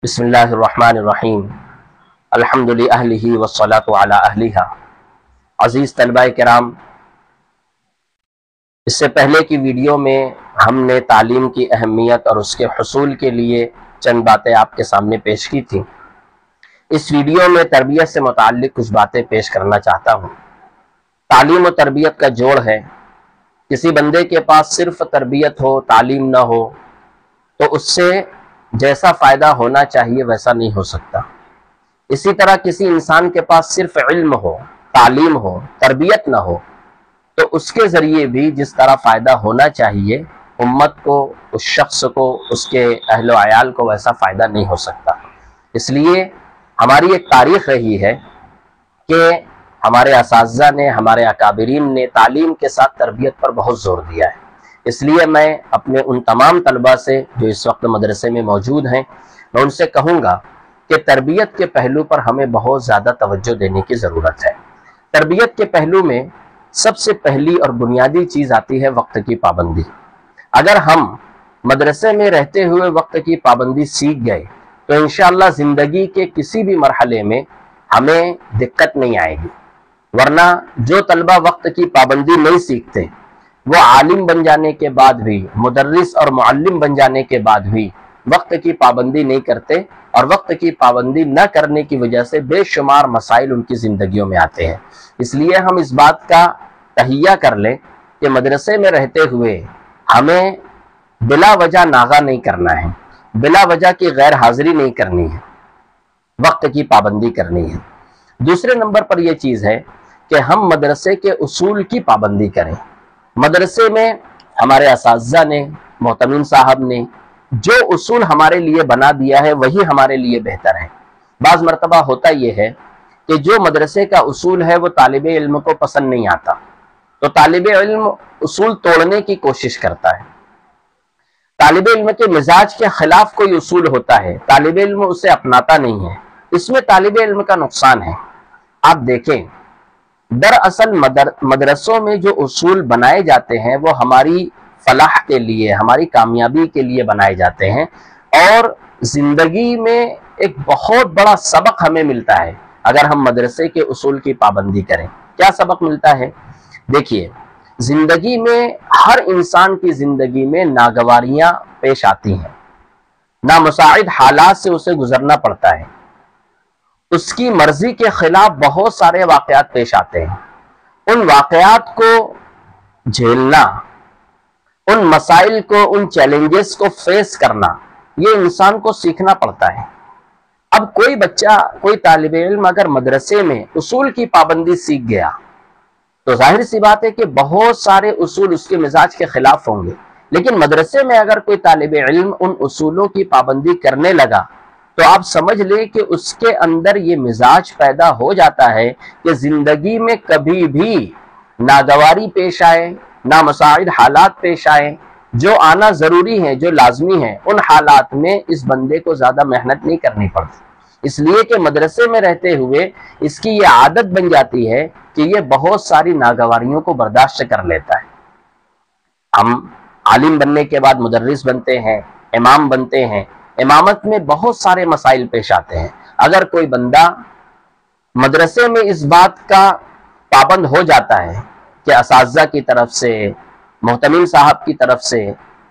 بسم اللہ الرحمن الرحیم الحمد للہ والصلاۃ علی اہلہا۔ عزیز طلبہ کرام، اس سے پہلے کی ویڈیو میں ہم نے تعلیم کی اہمیت اور اس کے حصول کے لیے چند باتیں آپ کے سامنے پیش کی تھیں۔ اس ویڈیو میں تربیت سے متعلق کچھ باتیں پیش کرنا چاہتا ہوں۔ تعلیم و تربیت کا جوڑ ہے۔ کسی بندے کے پاس صرف تربیت ہو، تعلیم نہ ہو، تو اس سے جیسا فائدہ ہونا چاہیے ویسا نہیں ہو سکتا۔ اسی طرح کسی انسان کے پاس صرف علم ہو، تعلیم ہو، تربیت نہ ہو، تو اس کے ذریعے بھی جس طرح فائدہ ہونا چاہیے امت کو، اس شخص کو، اس کے اہل و عیال کو، ویسا فائدہ نہیں ہو سکتا۔ اس لیے ہماری ایک تاریخ رہی ہے کہ ہمارے اساتذہ نے، ہمارے اکابرین نے تعلیم کے ساتھ تربیت پر بہت زور دیا ہے۔ اس لیے میں اپنے ان تمام طلبہ سے جو اس وقت مدرسے میں موجود ہیں، میں ان سے کہوں گا کہ تربیت کے پہلو پر ہمیں بہت زیادہ توجہ دینے کی ضرورت ہے۔ تربیت کے پہلو میں سب سے پہلی اور بنیادی چیز آتی ہے وقت کی پابندی۔ اگر ہم مدرسے میں رہتے ہوئے وقت کی پابندی سیکھ گئے تو انشاءاللہ زندگی کے کسی بھی مرحلے میں ہمیں دقت نہیں آئے گی، ورنہ جو طلبہ وقت کی پابندی نہیں سیکھتے وہ عالم بن جانے کے بعد بھی، مدرس اور معلم بن جانے کے بعد بھی وقت کی پابندی نہیں کرتے، اور وقت کی پابندی نہ کرنے کی وجہ سے بے شمار مسائل ان کی زندگیوں میں آتے ہیں۔ اس لیے ہم اس بات کا تہیہ کر لیں کہ مدرسے میں رہتے ہوئے ہمیں بلا وجہ ناغہ نہیں کرنا ہے، بلا وجہ کی غیر حاضری نہیں کرنی ہے، وقت کی پابندی کرنی ہے۔ دوسرے نمبر پر یہ چیز ہے کہ ہم مدرسے کے اصول کی پابندی کریں۔ مدرسے میں ہمارے اساتذہ نے، محتمین صاحب نے جو اصول ہمارے لیے بنا دیا ہے وہی ہمارے لیے بہتر ہے۔ بعض مرتبہ ہوتا یہ ہے کہ جو مدرسے کا اصول ہے وہ طالب علم کو پسند نہیں آتا، تو طالب علم اصول توڑنے کی کوشش کرتا ہے۔ طالب علم کے مزاج کے خلاف کوئی اصول ہوتا ہے، طالب علم اسے اپناتا نہیں ہے، اس میں طالب علم کا نقصان ہے۔ آپ دیکھیں، دراصل مدرسوں میں جو اصول بنائے جاتے ہیں وہ ہماری فلاح کے لیے، ہماری کامیابی کے لیے بنائے جاتے ہیں، اور زندگی میں ایک بہت بڑا سبق ہمیں ملتا ہے اگر ہم مدرسے کے اصول کی پابندی کریں۔ کیا سبق ملتا ہے؟ دیکھیے، زندگی میں ہر انسان کی زندگی میں ناگواریاں پیش آتی ہیں، نامساعد حالات سے اسے گزرنا پڑتا ہے، اس کی مرضی کے خلاف بہت سارے واقعات پیش آتے ہیں۔ ان واقعات کو جھیلنا، ان مسائل کو، ان چیلنجز کو فیس کرنا، یہ انسان کو سیکھنا پڑتا ہے۔ اب کوئی بچہ، کوئی طالب علم اگر مدرسے میں اصول کی پابندی سیکھ گیا تو ظاہر سی بات ہے کہ بہت سارے اصول اس کے مزاج کے خلاف ہوں گے، لیکن مدرسے میں اگر کوئی طالب علم ان اصولوں کی پابندی کرنے لگا تو آپ سمجھ لیں کہ اس کے اندر یہ مزاج پیدا ہو جاتا ہے کہ زندگی میں کبھی بھی ناگواری پیش آئے، نامساعد حالات پیش آئے، جو آنا ضروری ہے، جو لازمی ہے، ان حالات میں اس بندے کو زیادہ محنت نہیں کرنی پڑتی، اس لیے کہ مدرسے میں رہتے ہوئے اس کی یہ عادت بن جاتی ہے کہ یہ بہت ساری ناگواریوں کو برداشت کر لیتا ہے۔ ہم عالم بننے کے بعد مدرس بنتے ہیں، امام بنتے ہیں، امامت میں بہت سارے مسائل پیش آتے ہیں۔ اگر کوئی بندہ مدرسے میں اس بات کا پابند ہو جاتا ہے کہ اساتذہ کی طرف سے، محتمین صاحب کی طرف سے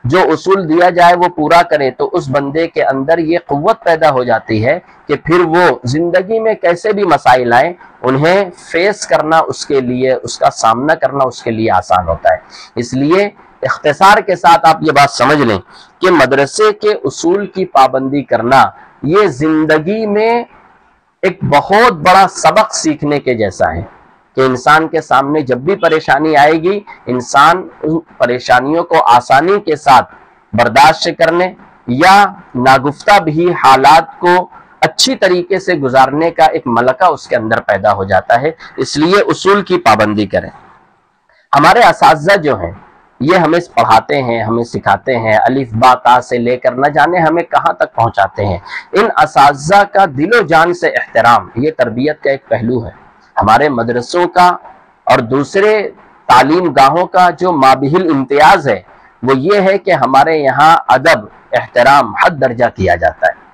جو اصول دیا جائے وہ پورا کرے، تو اس بندے کے اندر یہ قوت پیدا ہو جاتی ہے کہ پھر وہ زندگی میں کیسے بھی مسائل آئیں انہیں فیس کرنا اس کے لیے، اس کا سامنا کرنا اس کے لیے آسان ہوتا ہے۔ اس لیے اختصار کے ساتھ آپ یہ بات سمجھ لیں کہ مدرسے کے اصول کی پابندی کرنا یہ زندگی میں ایک بہت بڑا سبق سیکھنے کے جیسا ہے کہ انسان کے سامنے جب بھی پریشانی آئے گی، انسان ان پریشانیوں کو آسانی کے ساتھ برداشت کرنے یا ناگفتہ بھی حالات کو اچھی طریقے سے گزارنے کا ایک ملکہ اس کے اندر پیدا ہو جاتا ہے۔ اس لیے اصول کی پابندی کریں۔ ہمارے اساتذہ جو ہیں یہ ہمیں پڑھاتے ہیں، ہمیں سکھاتے ہیں، الف با تا سے لے کر نہ جانے ہمیں کہاں تک پہنچاتے ہیں۔ ان اساتذہ کا دل و جان سے احترام یہ تربیت کا ایک پہلو ہے۔ ہمارے مدرسوں کا اور دوسرے تعلیم گاہوں کا جو مابہل امتیاز ہے وہ یہ ہے کہ ہمارے یہاں ادب، احترام حد درجہ کیا جاتا ہے۔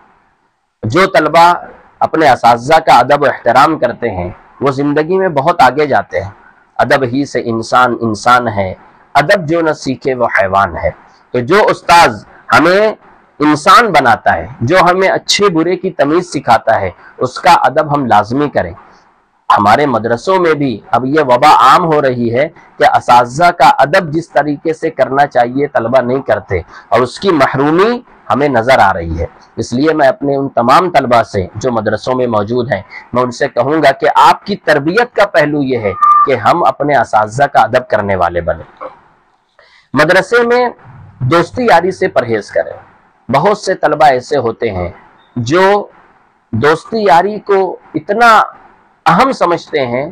جو طلبہ اپنے اساتذہ کا ادب و احترام کرتے ہیں وہ زندگی میں بہت آگے جاتے ہیں۔ ادب ہی سے انسان انسان ہے، ادب جو نہ سیکھے وہ حیوان ہے۔ تو جو استاذ ہمیں انسان بناتا ہے، جو ہمیں اچھے برے کی تمیز سکھاتا ہے، اس کا ادب ہم لازمی کریں۔ ہمارے مدرسوں میں بھی اب یہ وبا عام ہو رہی ہے کہ اساتذہ کا ادب جس طریقے سے کرنا چاہیے طلبہ نہیں کرتے، اور اس کی محرومی ہمیں نظر آ رہی ہے۔ اس لیے میں اپنے ان تمام طلبہ سے جو مدرسوں میں موجود ہیں، میں ان سے کہوں گا کہ آپ کی تربیت کا پہلو یہ ہے کہ ہم اپنے اساتذہ کا ادب کرنے والے بنیں۔ مدرسے میں دوستی یاری سے پرہیز کریں۔ بہت سے طلبہ ایسے ہوتے ہیں جو دوستی یاری کو اتنا اہم سمجھتے ہیں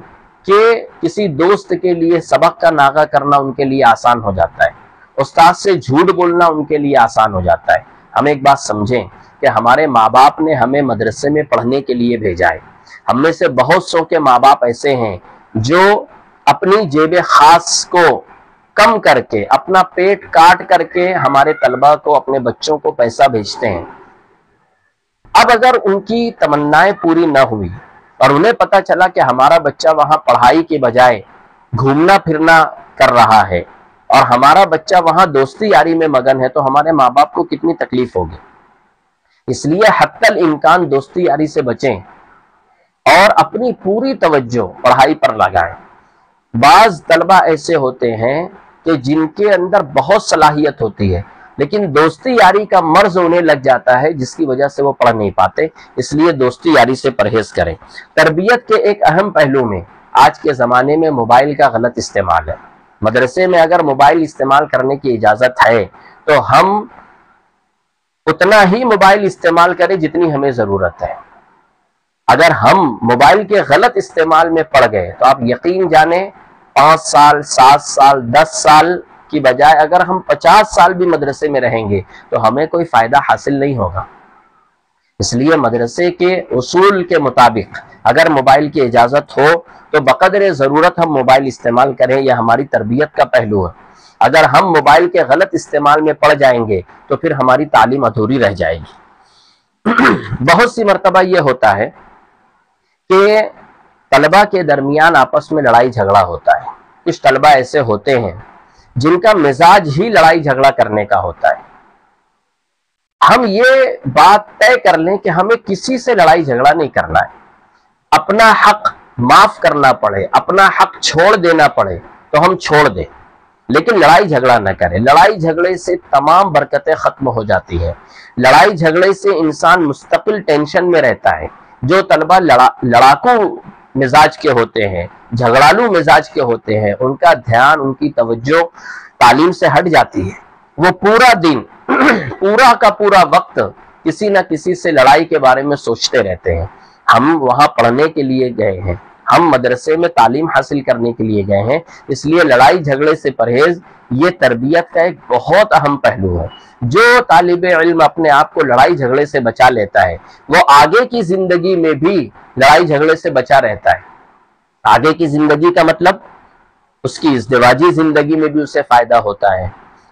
کہ کسی دوست کے لیے سبق کا ناغہ کرنا ان کے لیے آسان ہو جاتا ہے، استاد سے جھوٹ بولنا ان کے لیے آسان ہو جاتا ہے۔ ہم ایک بات سمجھیں کہ ہمارے ماں باپ نے ہمیں مدرسے میں پڑھنے کے لیے بھیجا ہے۔ ہم میں سے بہت سو کے ماں باپ ایسے ہیں جو اپنی جیب خاص کو کم کر کے، اپنا پیٹ کاٹ کر کے ہمارے طلبہ کو، اپنے بچوں کو پیسہ بھیجتے ہیں۔ اب اگر ان کی تمنائیں پوری نہ ہوئی اور انہیں پتہ چلا کہ ہمارا بچہ وہاں پڑھائی کے بجائے گھومنا پھرنا کر رہا ہے اور ہمارا بچہ وہاں دوستی یاری میں مگن ہے، تو ہمارے ماں باپ کو کتنی تکلیف ہوگی۔ اس لیے حتی الامکان دوستی یاری سے بچیں اور اپنی پوری توجہ پڑھائی پر لگائیں۔ بعض طلبہ ایسے ہوتے ہیں کہ جن کے اندر بہت صلاحیت ہوتی ہے لیکن دوستی یاری کا مرض انہیں لگ جاتا ہے، جس کی وجہ سے وہ پڑھ نہیں پاتے۔ اس لیے دوستی یاری سے پرہیز کریں۔ تربیت کے ایک اہم پہلو میں آج کے زمانے میں موبائل کا غلط استعمال ہے۔ مدرسے میں اگر موبائل استعمال کرنے کی اجازت ہے تو ہم اتنا ہی موبائل استعمال کریں جتنی ہمیں ضرورت ہے۔ اگر ہم موبائل کے غلط استعمال میں پڑ گئے تو آپ یقین جانیں 5 سال 7 سال 10 سال کی بجائے اگر ہم 50 سال بھی مدرسے میں رہیں گے تو ہمیں کوئی فائدہ حاصل نہیں ہوگا۔ اس لیے مدرسے کے اصول کے مطابق اگر موبائل کی اجازت ہو تو بقدر ضرورت ہم موبائل استعمال کریں، یہ ہماری تربیت کا پہلو ہے۔ اگر ہم موبائل کے غلط استعمال میں پڑ جائیں گے تو پھر ہماری تعلیم ادھوری رہ جائے گی۔ بہت سی مرتبہ یہ ہوتا ہے کہ طلبہ کے درمیان آپس میں لڑائی جھگڑا ہوتا ہے۔ کچھ طلبہ ایسے ہوتے ہیں جن کا مزاج ہی لڑائی جھگڑا کرنے کا ہوتا ہے۔ ہم یہ بات طے کر لیں کہ ہمیں کسی سے لڑائی جھگڑا نہیں کرنا ہے۔ اپنا حق معاف کرنا پڑے، اپنا حق چھوڑ دینا پڑے تو ہم چھوڑ دیں، لیکن لڑائی جھگڑا نہ کریں۔ لڑائی جھگڑے سے تمام برکتیں ختم ہو جاتی ہیں۔ لڑائی جھگڑے سے انسان مستقل ٹینشن میں رہتا ہے۔ جو طلبہ لڑاکو مزاج کے ہوتے ہیں، جھگڑالو مزاج کے ہوتے ہیں، ان کا دھیان، ان کی توجہ تعلیم سے ہٹ جاتی ہے۔ وہ پورا دن پورا کا پورا وقت کسی نہ کسی سے لڑائی کے بارے میں سوچتے رہتے ہیں۔ ہم وہاں پڑھنے کے لیے گئے ہیں، ہم مدرسے میں تعلیم حاصل کرنے کے لیے گئے ہیں، اس لیے لڑائی جھگڑے سے پرہیز یہ تربیت کا ایک بہت اہم پہلو ہے۔ جو طالب علم اپنے آپ کو لڑائی جھگڑے سے بچا لیتا ہے وہ آگے کی زندگی میں بھی لڑائی جھگڑے سے بچا رہتا ہے۔ آگے کی زندگی کا مطلب اس کی ازدواجی زندگی میں بھی اسے فائدہ ہوتا ہے،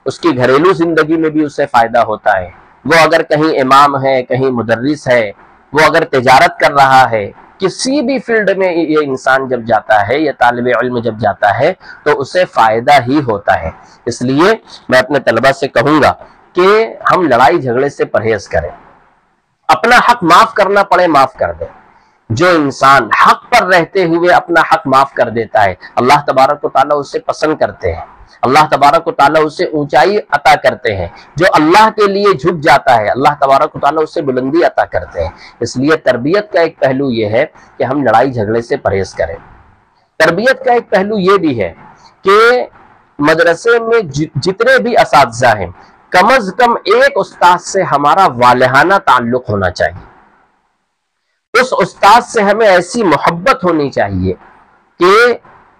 اس کی گھریلو زندگی میں بھی اسے فائدہ ہوتا ہے۔ وہ اگر کہیں امام ہے، کہیں مدرس ہے، وہ اگر تجارت کر رہا ہے، کسی بھی فیلڈ میں یہ انسان جب جاتا ہے، یہ طالب علم جب جاتا ہے تو اسے فائدہ ہی ہوتا ہے۔ اس لیے میں اپنے طلبہ سے کہوں گا کہ ہم لڑائی جھگڑے سے پرہیز کریں۔ اپنا حق معاف کرنا پڑے معاف کر دیں۔ جو انسان حق پر رہتے ہوئے اپنا حق معاف کر دیتا ہے اللہ تبارک و تعالیٰ اسے پسند کرتے ہیں، اللہ تبارک و تعالیٰ اسے اونچائی عطا کرتے ہیں۔ جو اللہ کے لیے جھک جاتا ہے اللہ تبارک و تعالیٰ اسے بلندی عطا کرتے ہیں۔ اس لیے تربیت کا ایک پہلو یہ ہے کہ ہم لڑائی جھگڑے سے پرہیز کریں۔ تربیت کا ایک پہلو یہ بھی ہے کہ مدرسے میں جتنے بھی اساتذہ ہیں کم از کم ایک استاد سے ہمارا والہانہ تعلق ہونا چاہیے۔ اس استاد سے ہمیں ایسی محبت ہونی چاہیے کہ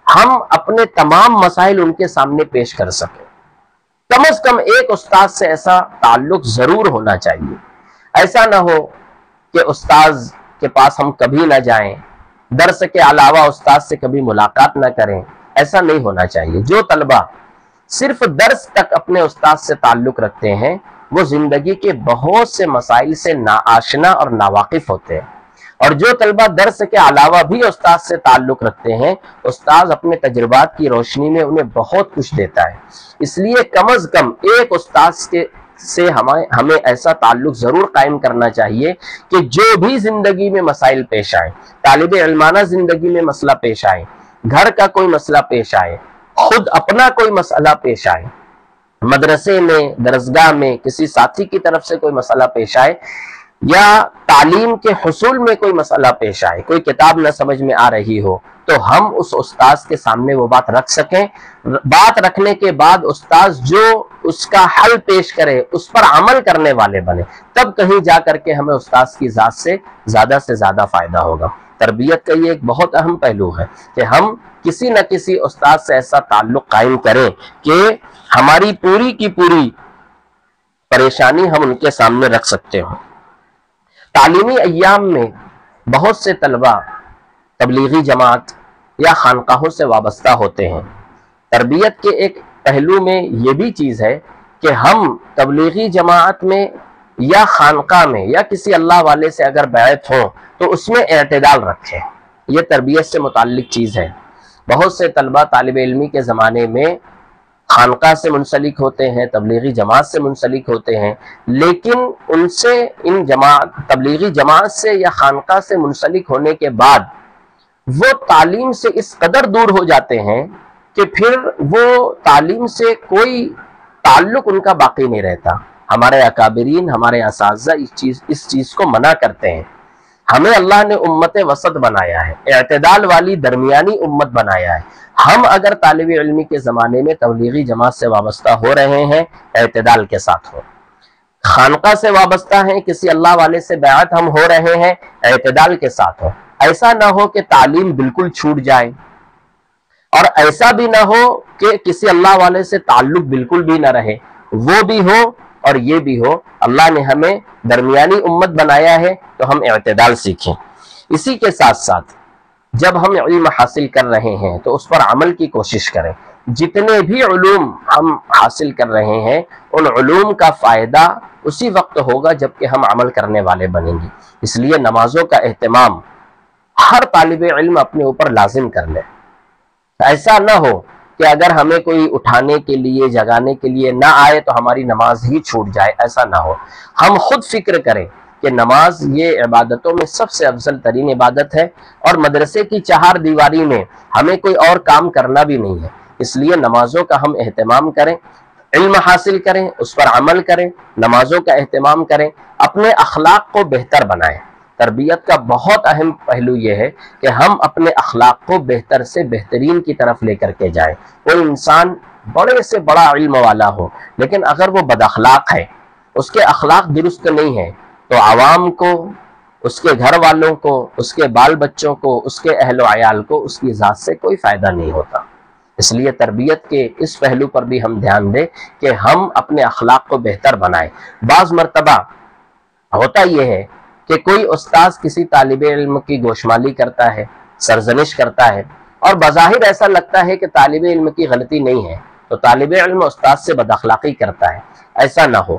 ہم اپنے تمام مسائل ان کے سامنے پیش کر سکیں۔ کم از کم ایک استاد سے ایسا تعلق ضرور ہونا چاہیے۔ ایسا نہ ہو کہ استاذ کے پاس ہم کبھی نہ جائیں، درس کے علاوہ استاد سے کبھی ملاقات نہ کریں، ایسا نہیں ہونا چاہیے۔ جو طلبہ صرف درس تک اپنے استاد سے تعلق رکھتے ہیں وہ زندگی کے بہت سے مسائل سے ناآشنا اور ناواقف ہوتے ہیں، اور جو طلبہ درس کے علاوہ بھی استاد سے تعلق رکھتے ہیں، استاد اپنے تجربات کی روشنی میں انہیں بہت کچھ دیتا ہے۔ اس لیے کم از کم ایک استاد سے ہمیں ایسا تعلق ضرور قائم کرنا چاہیے کہ جو بھی زندگی میں مسائل پیش آئیں، طالب علمانہ زندگی میں مسئلہ پیش آئے، گھر کا کوئی مسئلہ پیش آئے، خود اپنا کوئی مسئلہ پیش آئے، مدرسے میں، درسگاہ میں کسی ساتھی کی طرف سے کوئی مسئلہ پیش آئے، یا تعلیم کے حصول میں کوئی مسئلہ پیش آئے، کوئی کتاب نہ سمجھ میں آ رہی ہو، تو ہم اس استاذ کے سامنے وہ بات رکھ سکیں۔ بات رکھنے کے بعد استاذ جو اس کا حل پیش کرے اس پر عمل کرنے والے بنے، تب کہیں جا کر کے ہمیں استاذ کی ذات سے زیادہ فائدہ ہوگا۔ تربیت کا یہ ایک بہت اہم پہلو ہے کہ ہم کسی نہ کسی استاذ سے ایسا تعلق قائم کریں کہ ہماری پوری کی پوری پریشانی ہم ان کے سامنے رکھ سکتے ہوں۔ تعلیمی ایام میں بہت سے طلبہ تبلیغی جماعت یا خانقاہوں سے وابستہ ہوتے ہیں۔ تربیت کے ایک پہلو میں یہ بھی چیز ہے کہ ہم تبلیغی جماعت میں یا خانقاہ میں یا کسی اللہ والے سے اگر بیعت ہوں تو اس میں اعتدال رکھیں، یہ تربیت سے متعلق چیز ہے۔ بہت سے طلبہ طالب علمی کے زمانے میں خانقاہ سے منسلک ہوتے ہیں، تبلیغی جماعت سے منسلک ہوتے ہیں، لیکن ان سے تبلیغی جماعت سے یا خانقاہ سے منسلک ہونے کے بعد وہ تعلیم سے اس قدر دور ہو جاتے ہیں کہ پھر وہ تعلیم سے کوئی تعلق ان کا باقی نہیں رہتا۔ ہمارے اکابرین، ہمارے اساتذہ اس چیز کو منع کرتے ہیں۔ ہمیں اللہ نے امت وسط بنایا ہے، اعتدال والی درمیانی امت بنایا ہے۔ ہم اگر طالب علمی کے زمانے میں تبلیغی جماعت سے وابستہ ہو رہے ہیں، اعتدال کے ساتھ ہو، خانقاہ سے وابستہ ہیں، کسی اللہ والے سے بیعت ہم ہو رہے ہیں، اعتدال کے ساتھ ہو۔ ایسا نہ ہو کہ تعلیم بالکل چھوٹ جائے، اور ایسا بھی نہ ہو کہ کسی اللہ والے سے تعلق بالکل بھی نہ رہے، وہ بھی ہو اور یہ بھی ہو۔ اللہ نے ہمیں درمیانی امت بنایا ہے تو ہم اعتدال سیکھیں۔ اسی کے ساتھ ساتھ جب ہم علم حاصل کر رہے ہیں تو اس پر عمل کی کوشش کریں۔ جتنے بھی علوم ہم حاصل کر رہے ہیں ان علوم کا فائدہ اسی وقت ہوگا جب کہ ہم عمل کرنے والے بنیں گے۔ اس لیے نمازوں کا اہتمام ہر طالب علم اپنے اوپر لازم کر لے۔ ایسا نہ ہو کہ اگر ہمیں کوئی اٹھانے کے لیے، جگانے کے لیے نہ آئے تو ہماری نماز ہی چھوٹ جائے، ایسا نہ ہو۔ ہم خود فکر کریں کہ نماز یہ عبادتوں میں سب سے افضل ترین عبادت ہے، اور مدرسے کی چہار دیواری میں ہمیں کوئی اور کام کرنا بھی نہیں ہے۔ اس لیے نمازوں کا ہم اہتمام کریں، علم حاصل کریں، اس پر عمل کریں، نمازوں کا اہتمام کریں، اپنے اخلاق کو بہتر بنائیں۔ تربیت کا بہت اہم پہلو یہ ہے کہ ہم اپنے اخلاق کو بہتر سے بہترین کی طرف لے کر کے جائیں۔ کوئی انسان بڑے سے بڑا علم والا ہو، لیکن اگر وہ بد اخلاق ہے، اس کے اخلاق درست نہیں ہے، تو عوام کو، اس کے گھر والوں کو، اس کے بال بچوں کو، اس کے اہل و عیال کو اس کی ذات سے کوئی فائدہ نہیں ہوتا۔ اس لیے تربیت کے اس پہلو پر بھی ہم دھیان دیں کہ ہم اپنے اخلاق کو بہتر بنائیں۔ بعض مرتبہ ہوتا یہ ہے کہ کوئی استاذ کسی طالب علم کی گوشمالی کرتا ہے، سرزنش کرتا ہے، اور بظاہر ایسا لگتا ہے کہ طالب علم کی غلطی نہیں ہے، تو طالب علم استاذ سے بد اخلاقی کرتا ہے۔ ایسا نہ ہو،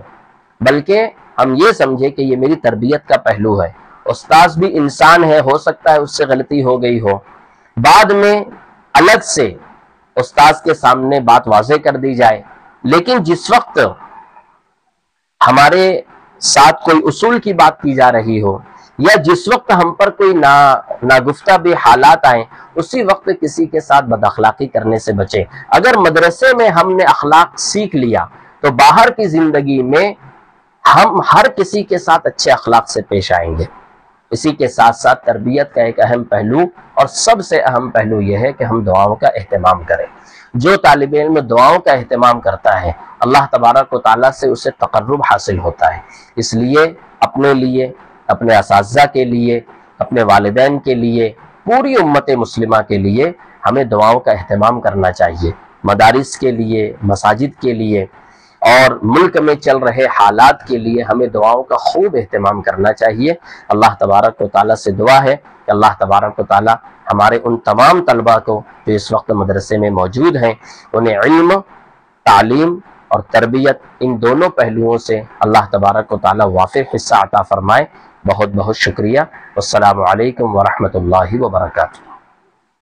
بلکہ ہم یہ سمجھے کہ یہ میری تربیت کا پہلو ہے۔ استاذ بھی انسان ہے، ہو سکتا ہے اس سے غلطی ہو گئی ہو، بعد میں الگ سے استاذ کے سامنے بات واضح کر دی جائے۔ لیکن جس وقت ہمارے ساتھ کوئی اصول کی بات کی جا رہی ہو، یا جس وقت ہم پر کوئی ناگفتہ بھی حالات آئیں، اسی وقت کسی کے ساتھ بد اخلاقی کرنے سے بچیں۔ اگر مدرسے میں ہم نے اخلاق سیکھ لیا تو باہر کی زندگی میں ہم ہر کسی کے ساتھ اچھے اخلاق سے پیش آئیں گے۔ اسی کے ساتھ ساتھ تربیت کا ایک اہم پہلو اور سب سے اہم پہلو یہ ہے کہ ہم دعاؤں کا اہتمام کریں۔ جو طالب علم دعاؤں کا اہتمام کرتا ہے، اللہ تبارک و تعالیٰ سے اسے تقرب حاصل ہوتا ہے۔ اس لیے اپنے لیے، اپنے اساتذہ کے لیے، اپنے والدین کے لیے، پوری امت مسلمہ کے لیے ہمیں دعاؤں کا اہتمام کرنا چاہیے۔ مدارس کے لیے، مساجد کے لیے، اور ملک میں چل رہے حالات کے لیے ہمیں دعاؤں کا خوب اہتمام کرنا چاہیے۔ اللہ تبارک و تعالیٰ سے دعا ہے کہ اللہ تبارک و تعالیٰ ہمارے ان تمام طلباء کو جو اس وقت مدرسے میں موجود ہیں، انہیں علم، تعلیم اور تربیت، ان دونوں پہلوؤں سے اللہ تبارک و تعالی وافر حصہ عطا فرمائے۔ بہت بہت شکریہ۔ والسلام علیکم ورحمۃ اللہ وبرکاتہ۔